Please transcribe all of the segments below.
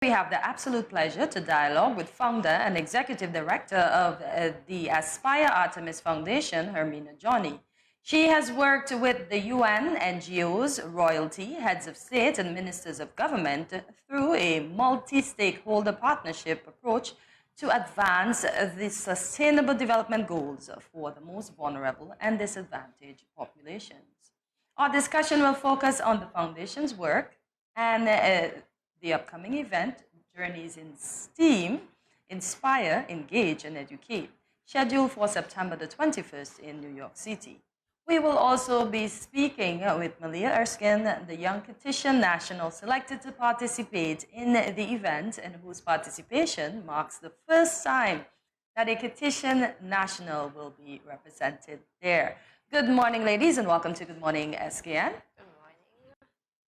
We have the absolute pleasure to dialogue with founder and executive director of the Aspire Artemis Foundation, Hermina Johnny. She has worked with the UN, NGOs, royalty, heads of state, and ministers of government through a multi-stakeholder partnership approach to advance the sustainable development goals for the most vulnerable and disadvantaged populations. Our discussion will focus on the foundation's work and the upcoming event, Journeys in STEAM, Inspire, Engage, and Educate, scheduled for September the 21st in New York City. We will also be speaking with Maleah Erskine, the young Kittitian national selected to participate in the event and whose participation marks the first time that a Kittitian national will be represented there. Good morning, ladies, and welcome to Good Morning, SKN. Good morning.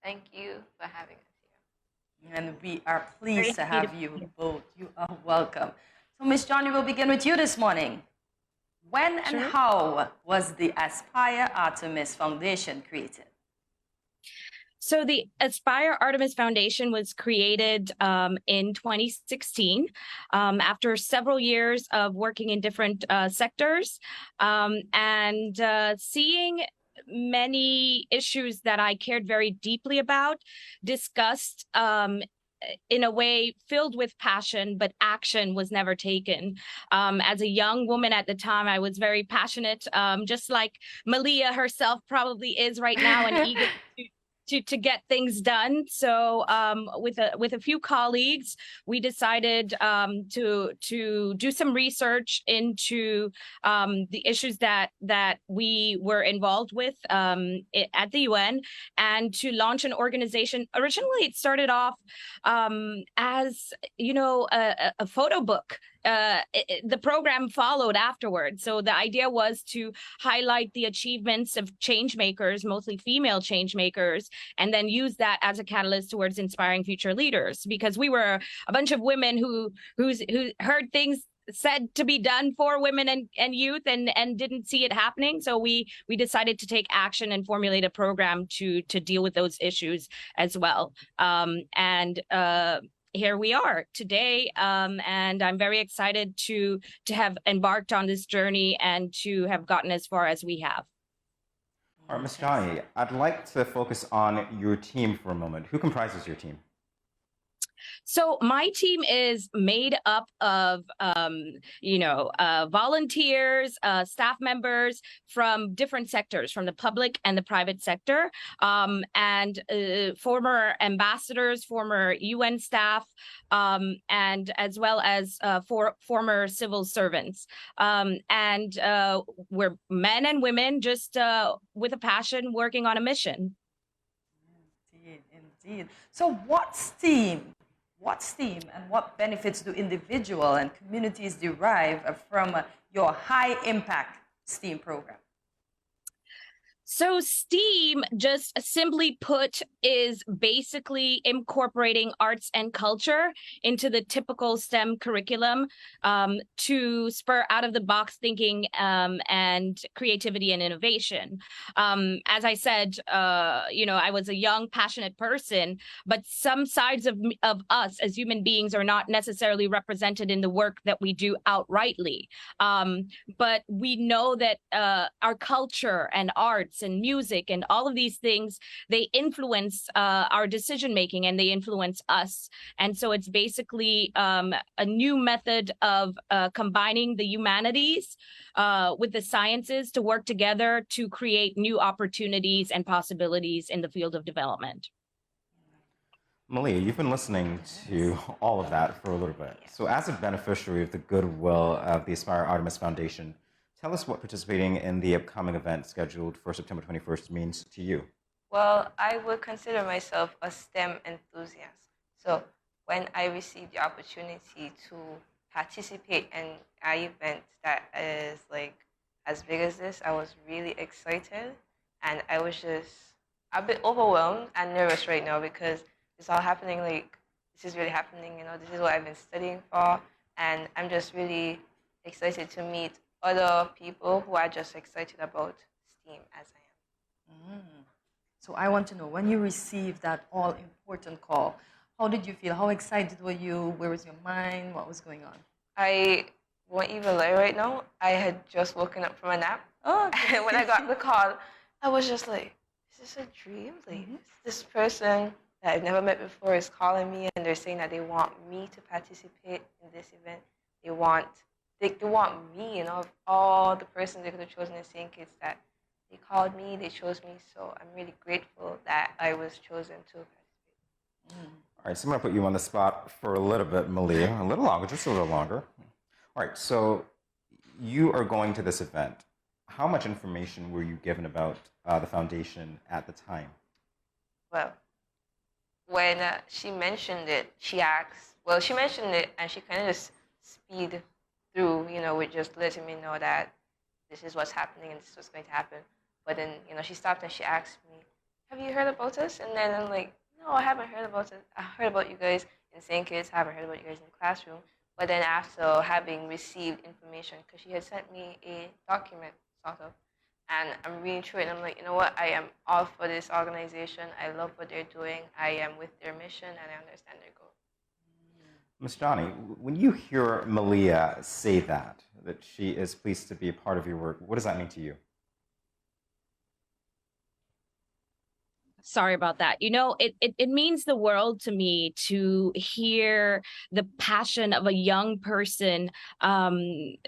Thank you for having us here. And we are pleased to have you both. You are welcome. So, Ms. Johnny, we'll begin with you this morning. When and how was the Aspire Artemis Foundation created? So the Aspire Artemis Foundation was created in 2016 after several years of working in different sectors and seeing many issues that I cared very deeply about, discussed in a way filled with passion, but action was never taken. As a young woman at the time, I was very passionate, just like Maleah herself probably is right now, and eager to get things done. So with a few colleagues, we decided to do some research into the issues that we were involved with at the UN, and to launch an organization. Originally, it started off as, you know, a photo book. The program followed afterwards. So the idea was to highlight the achievements of change makers, mostly female change makers, and then use that as a catalyst towards inspiring future leaders. Because we were a bunch of women who heard things said to be done for women and youth and didn't see it happening. So we decided to take action and formulate a program to deal with those issues as well. Here we are today, and I'm very excited to have embarked on this journey and to have gotten as far as we have. All right, Ms. Johnny, I'd like to focus on your team for a moment. Who comprises your team? So my team is made up of, volunteers, staff members from different sectors, from the public and the private sector, and former ambassadors, former UN staff, and as well as former civil servants. We're men and women just with a passion working on a mission. Indeed. So what's STEAM? What's STEAM and what benefits do individuals and communities derive from your high-impact STEAM program? So STEAM, just simply put, is basically incorporating arts and culture into the typical STEM curriculum to spur out-of-the-box thinking and creativity and innovation. As I said, I was a young, passionate person, but some sides of us as human beings are not necessarily represented in the work that we do outrightly. But we know that our culture and arts and music and all of these things, they influence our decision making and they influence us. And so it's basically a new method of combining the humanities with the sciences to work together to create new opportunities and possibilities in the field of development. Maleah, you've been listening to all of that for a little bit. So as a beneficiary of the goodwill of the Aspire Artemis Foundation, tell us what participating in the upcoming event scheduled for September 21st means to you. Well, I would consider myself a STEM enthusiast. So when I received the opportunity to participate in an event that is like as big as this, I was really excited. And I was just a bit overwhelmed and nervous right now because it's all happening, like, this is really happening, this is what I've been studying for. And I'm just really excited to meet other people who are just excited about STEAM as I am. So I want to know, when you received that all-important call, How did you feel? How excited were you? Where was your mind? What was going on? I won't even lie right now. I had just woken up from a nap. Oh, okay. And when I got the call, I was just like, is this a dream? Like, this person that I've never met before is calling me and they're saying that they want me to participate in this event. They want me, you know, of all the persons they could have chosen in St. Kitts, that they called me, they chose me. So I'm really grateful that I was chosen to participate. All right, so I'm going to put you on the spot for a little bit, Maleah, a little longer, just a little longer. All right, so you are going to this event. How much information were you given about the foundation at the time? Well, when she mentioned it, she mentioned it and she kind of just speed through, you know, with just letting me know that this is what's happening and this is what's going to happen. But then, you know, she stopped and she asked me, have you heard about us? And then I'm like, no, I haven't heard about it. I heard about you guys in St. Kitts. I haven't heard about you guys in the classroom. But then after having received information, because she had sent me a document, sort of, and I'm reading through it, and I'm like, you know what? I am all for this organization. I love what they're doing. I am with their mission, and I understand their goal. Ms. Johnny, when you hear Maleah say that she is pleased to be a part of your work, what does that mean to you? Sorry about that. You know, it means the world to me to hear the passion of a young person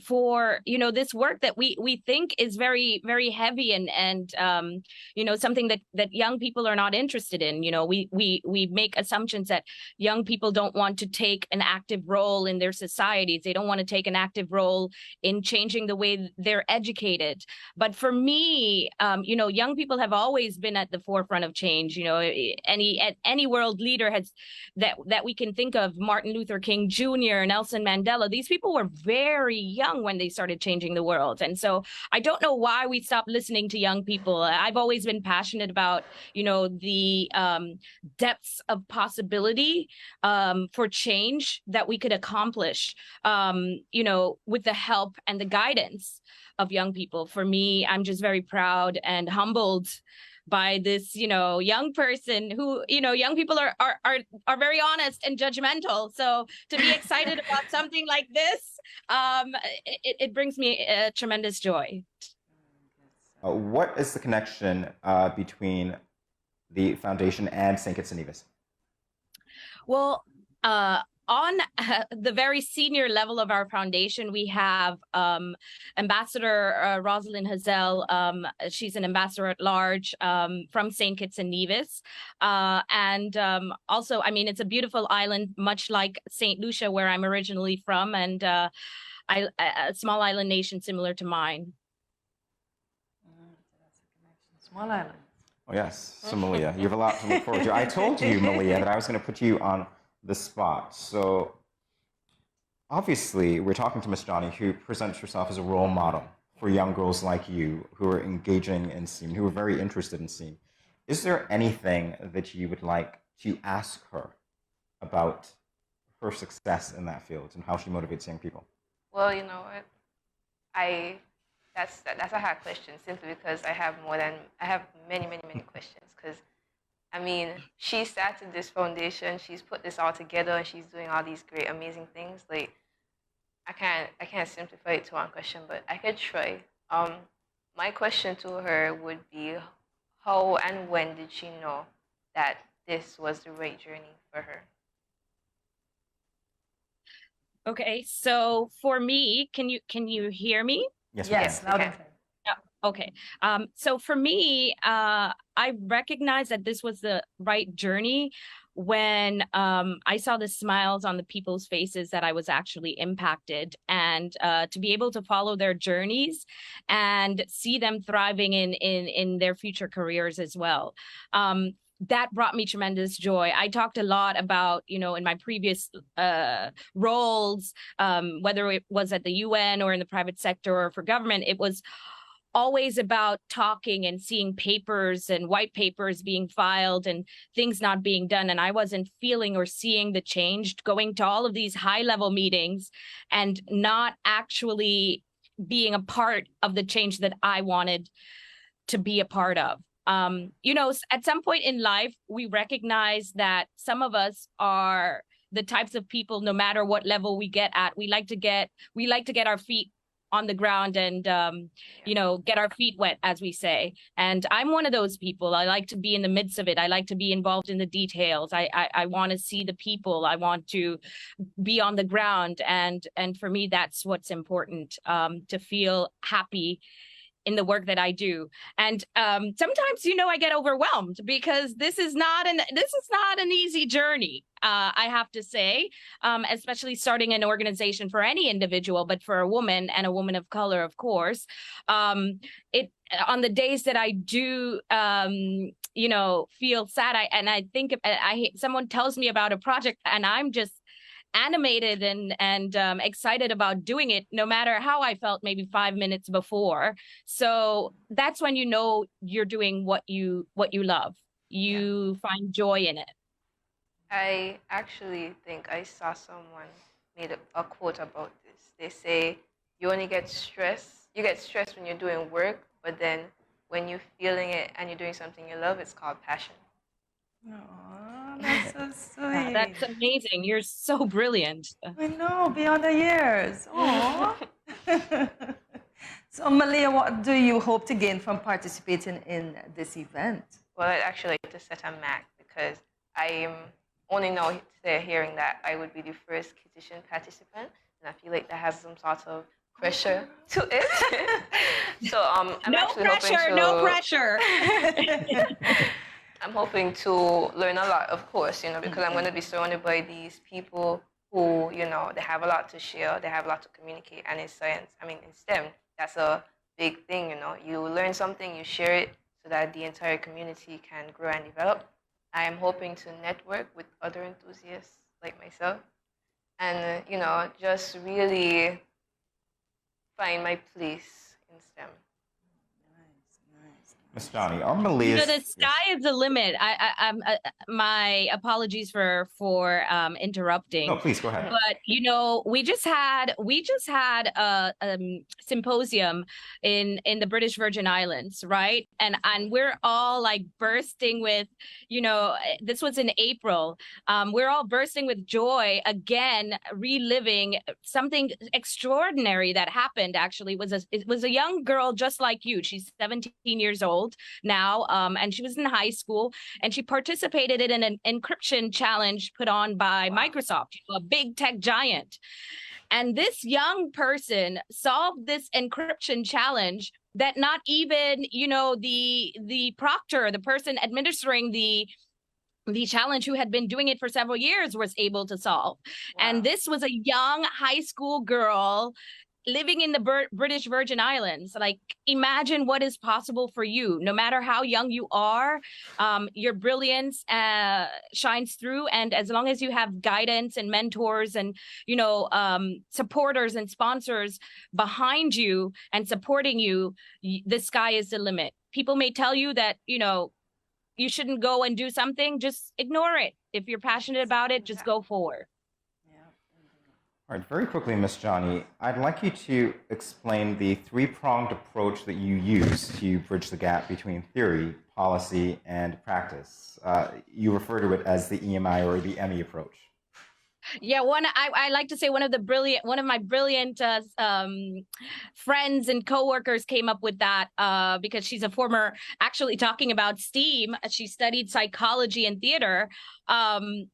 for, you know, this work that we think is very, very heavy and you know, something that young people are not interested in. You know, we make assumptions that young people don't want to take an active role in their societies. They don't want to take an active role in changing the way they're educated. But for me, you know, young people have always been at the forefront of change. You know, any world leader has that we can think of, Martin Luther King Jr., Nelson Mandela. These people were very young when they started changing the world. And so I don't know why we stopped listening to young people. I've always been passionate about, you know, the depths of possibility for change that we could accomplish, you know, with the help and the guidance of young people. For me, I'm just very proud and humbled by this, you know, young person who, you know, young people are very honest and judgmental. So to be excited about something like this, it brings me a tremendous joy. What is the connection between the foundation and St. Kitts and Nevis? Well, on the very senior level of our foundation, we have Ambassador Rosalind Hazel. She's an ambassador at large from St. Kitts and Nevis. And also, I mean, it's a beautiful island, much like St. Lucia, where I'm originally from, and a small island nation similar to mine. Small island. Oh, yes. So, Maleah, you have a lot to look forward to. I told you, Maleah, that I was going to put you on the spot. So obviously we're talking to Miss Johnny, who presents herself as a role model for young girls like you who are engaging in STEAM, who are very interested in STEAM. Is there anything that you would like to ask her about her success in that field and how she motivates young people? Well, you know what, that's a hard question, simply because I have many questions. Because I mean, she started this foundation, she's put this all together, and she's doing all these great, amazing things. Like, I can't simplify it to one question, but I could try. My question to her would be, how and when did she know that this was the right journey for her? Okay, so for me, can you hear me? Yes, loud and clear. Okay. So for me, I recognized that this was the right journey when I saw the smiles on the people's faces that I was actually impacted, and to be able to follow their journeys and see them thriving in their future careers as well. That brought me tremendous joy. I talked a lot about, you know, in my previous roles, whether it was at the UN or in the private sector or for government, it was always about talking and seeing papers and white papers being filed and things not being done. And I wasn't feeling or seeing the change, going to all of these high level meetings and not actually being a part of the change that I wanted to be a part of. At some point in life, we recognize that some of us are the types of people, no matter what level we get at, we like to get our feet on the ground and, get our feet wet, as we say. And I'm one of those people. I like to be in the midst of it. I like to be involved in the details. I want to see the people. I want to be on the ground. And for me, that's what's important, to feel happy in the work that I do. And sometimes, I get overwhelmed because this is not an easy journey. I have to say, especially starting an organization for any individual, but for a woman and a woman of color, of course, it on the days that I do, feel sad, I think someone tells me about a project and I'm just animated and excited about doing it, no matter how I felt maybe 5 minutes before. So that's when you're doing what you love. You find joy in it. I actually think I saw someone made a quote about this. They say you get stressed when you're doing work, but then when you're feeling it and you're doing something you love, it's called passion. Aww, that's so sweet. That's amazing. You're so brilliant. I know, beyond the years. Aww. So, Maleah, what do you hope to gain from participating in this event? Well, I'd actually like to set a mark because I'm only now hearing that I would be the first Kittitian participant, and I feel like that has some sort of pressure to it. So I'm No pressure. I'm hoping to learn a lot, of course, because I'm going to be surrounded by these people who, they have a lot to share, they have a lot to communicate, and in science, in STEM, that's a big thing, You learn something, you share it so that the entire community can grow and develop. I am hoping to network with other enthusiasts like myself and, just really find my place in STEM. Miss Johnny, our Malias... The sky is the limit. My apologies for interrupting. No, please go ahead. But we just had a symposium in the British Virgin Islands, right? And we're all like bursting with, this was in April. We're all bursting with joy again, reliving something extraordinary that happened. Actually, it was a young girl just like you. She's 17 years old now, and she was in high school, and she participated in an encryption challenge put on by Microsoft, a big tech giant. And this young person solved this encryption challenge that not even, the proctor, the person administering the challenge, who had been doing it for several years, was able to solve. Wow. And this was a young high school girl living in the British Virgin Islands. Like, imagine what is possible for you. No matter how young you are, your brilliance shines through. And as long as you have guidance and mentors and, supporters and sponsors behind you and supporting you, the sky is the limit. People may tell you that, you shouldn't go and do something. Just ignore it. If you're passionate about it, just go forward. All right, very quickly, Miss Johnny, I'd like you to explain the three-pronged approach that you use to bridge the gap between theory, policy, and practice. You refer to it as the EMI or the Emmy Approach. Yeah, I like to say one of my brilliant friends and coworkers came up with that because she's a former, actually talking about STEAM, she studied psychology and theater, and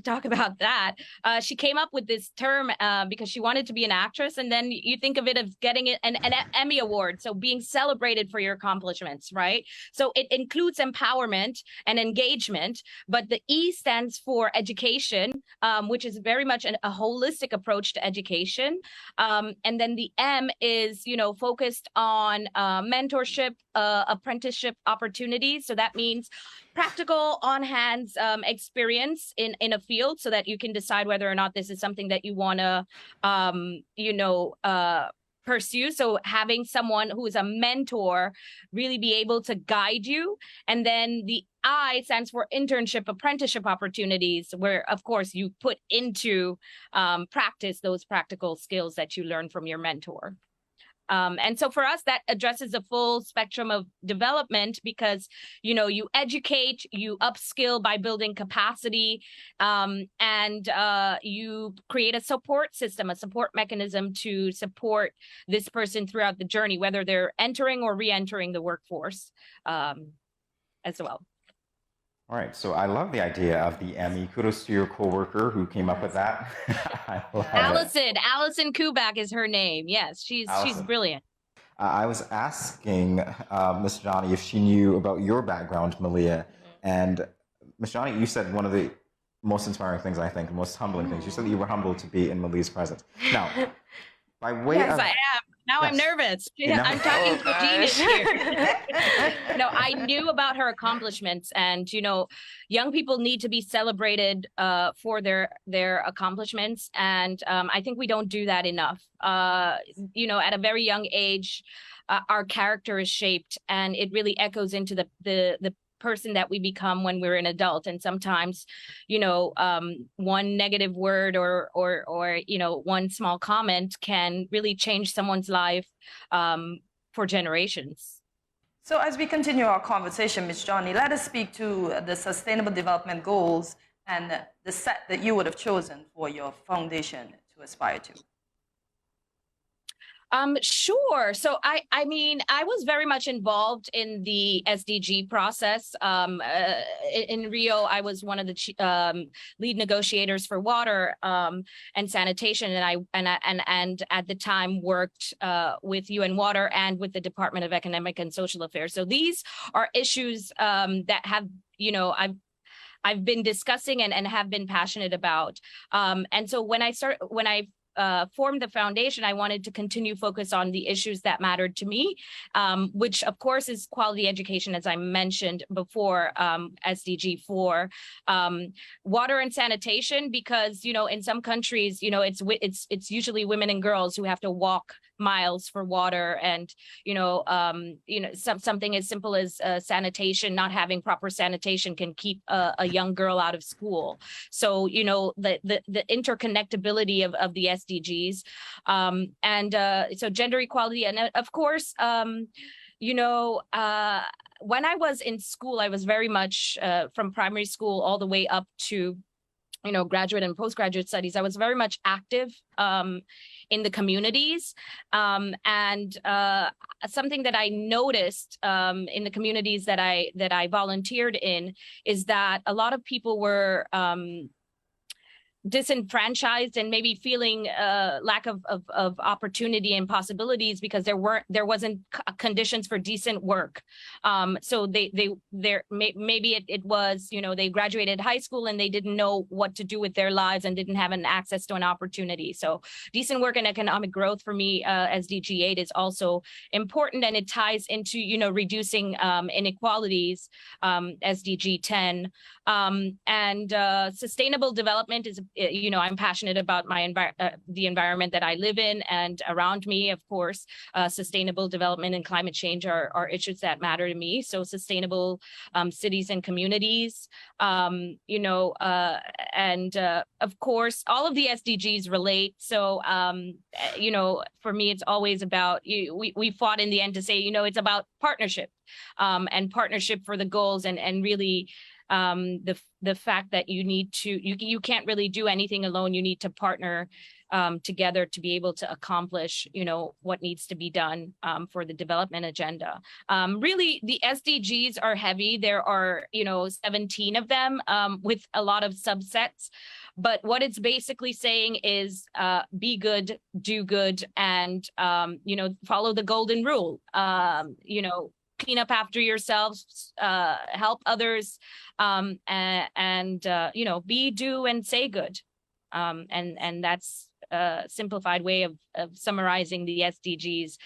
talk about that. She came up with this term because she wanted to be an actress, and then you think of it as getting an Emmy Award, so being celebrated for your accomplishments, right? So it includes empowerment and engagement, but the E stands for education, which is very much a holistic approach to education. And then the M is, focused on mentorship, apprenticeship opportunities. So that means practical on-hands experience in a field so that you can decide whether or not this is something that you want to, pursue. So having someone who is a mentor really be able to guide you. And then the I stands for internship, apprenticeship opportunities, where, of course, you put into practice those practical skills that you learn from your mentor. And so for us, that addresses a full spectrum of development because, you educate, you upskill by building capacity, and you create a support system, a support mechanism to support this person throughout the journey, whether they're entering or re-entering the workforce as well. All right, so I love the idea of the Emmy. Kudos to your coworker who came up with that. I love it. Allison Kubak is her name. Yes, she's brilliant. I was asking Miss Johnny if she knew about your background, Maleah, and Miss Johnny, you said one of the most inspiring things, I think, most humbling things. You said that you were humbled to be in Maleah's presence. Now, by way yes, of... I am. Now I'm nervous. I'm talking to a genius here. No, I knew about her accomplishments, and young people need to be celebrated for their accomplishments, and I think we don't do that enough. At a very young age, our character is shaped, and it really echoes into the person that we become when we're an adult. And sometimes, one negative word or one small comment can really change someone's life for generations. So as we continue our conversation, Ms. Johnny, let us speak to the Sustainable Development Goals and the set that you would have chosen for your foundation to aspire to. Sure. So I was very much involved in the SDG process. In Rio, I was one of the lead negotiators for water and sanitation, and at the time worked with UN Water and with the Department of Economic and Social Affairs. So these are issues that have I've been discussing and have been passionate about. And so when I formed the foundation, I wanted to continue focus on the issues that mattered to me, which of course is quality education, as I mentioned before, SDG 4, water and sanitation, because in some countries it's usually women and girls who have to walk miles for water, and something as simple as sanitation, not having proper sanitation can keep a young girl out of school. So the interconnectability of the SDGs, and so gender equality, and of course when I was in school, I was very much from primary school all the way up to graduate and postgraduate studies, I was very much active in the communities. And something that I noticed in the communities that I volunteered in is that a lot of people were disenfranchised and maybe feeling lack of opportunity and possibilities because there wasn't conditions for decent work. So maybe it was they graduated high school and they didn't know what to do with their lives and didn't have an access to an opportunity. So decent work and economic growth for me as SDG 8 is also important, and it ties into reducing inequalities, SDG 10, and sustainable development is I'm passionate about the environment that I live in and around me. Of course, sustainable development and climate change are issues that matter to me. So sustainable cities and communities, and of course, all of the SDGs relate. So, for me, it's always about we fought in the end to say, it's about partnership, and partnership for the goals, and really. The fact that you can't really do anything alone. You need to partner together to be able to accomplish, what needs to be done for the development agenda. Really, the SDGs are heavy. There are, 17 of them with a lot of subsets. But what it's basically saying is be good, do good, and, follow the golden rule, clean up after yourselves, help others, and be, do, and say good. And that's a simplified way of summarizing the SDGs.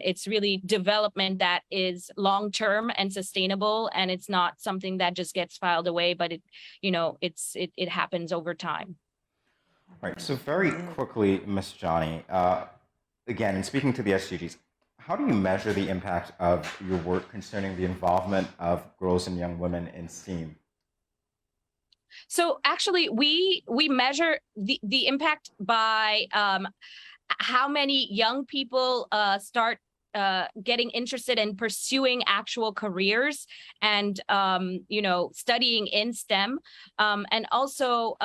It's really development that is long-term and sustainable, and it's not something that just gets filed away, but it happens over time. Right. So very quickly, Ms. Johnny, again, in speaking to the SDGs, how do you measure the impact of your work concerning the involvement of girls and young women in STEAM? So actually, we measure the impact by how many young people start getting interested in pursuing actual careers and studying in STEM, and also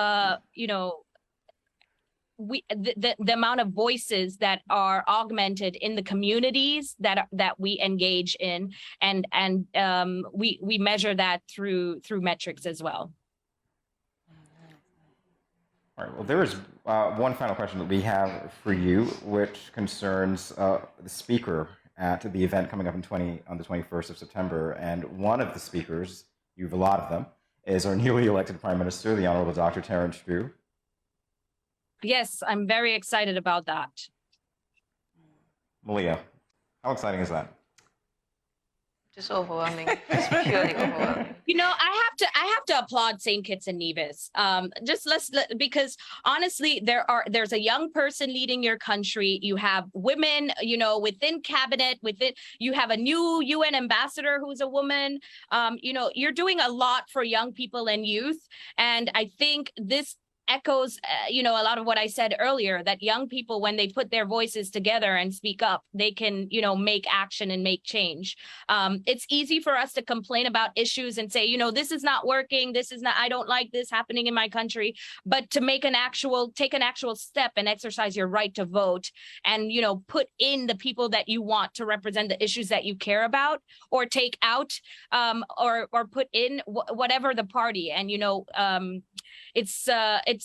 the amount of voices that are augmented in the communities that we engage in, and we measure that through metrics as well. All right, well, there is one final question that we have for you, which concerns the speaker at the event coming up on the 21st of September. And one of the speakers, you have a lot of them, is our newly elected Prime Minister, the Honorable Dr. Terence Drew. Yes, I'm very excited about that. Maleah, how exciting is that? Just overwhelming. Just purely overwhelming. I have to applaud St. Kitts and Nevis. Because honestly, there's a young person leading your country. You have women, within cabinet, you have a new UN ambassador who's a woman. You're doing a lot for young people and youth. And I think this echoes, a lot of what I said earlier, that young people, when they put their voices together and speak up, they can, make action and make change. It's easy for us to complain about issues and say, this is not working. I don't like this happening in my country. But to take an actual step and exercise your right to vote and, put in the people that you want to represent the issues that you care about, or take out or put in whatever the party. And,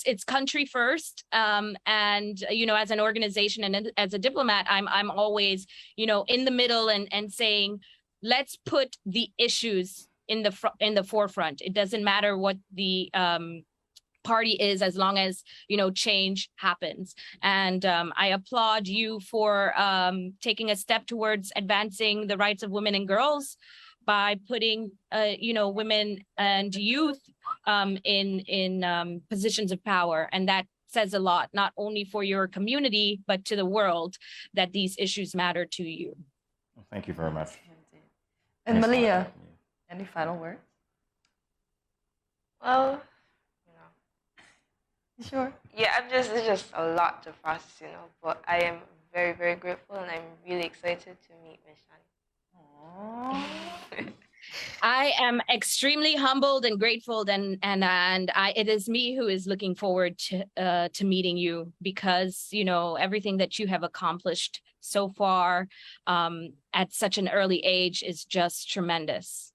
it's country first, and as an organization and as a diplomat, I'm always in the middle and saying, let's put the issues in the forefront. It doesn't matter what the party is, as long as change happens. And I applaud you for taking a step towards advancing the rights of women and girls by putting women and youth in positions of power. And that says a lot, not only for your community, but to the world, that these issues matter to you. Well, thank you very much. And Maleah, any final words? Well, Sure. yeah, it's just a lot to process, but I am very, very grateful, and I'm really excited to meet Miss Johnny. I am extremely humbled and grateful, and it is me who is looking forward to meeting you, because everything that you have accomplished so far at such an early age is just tremendous.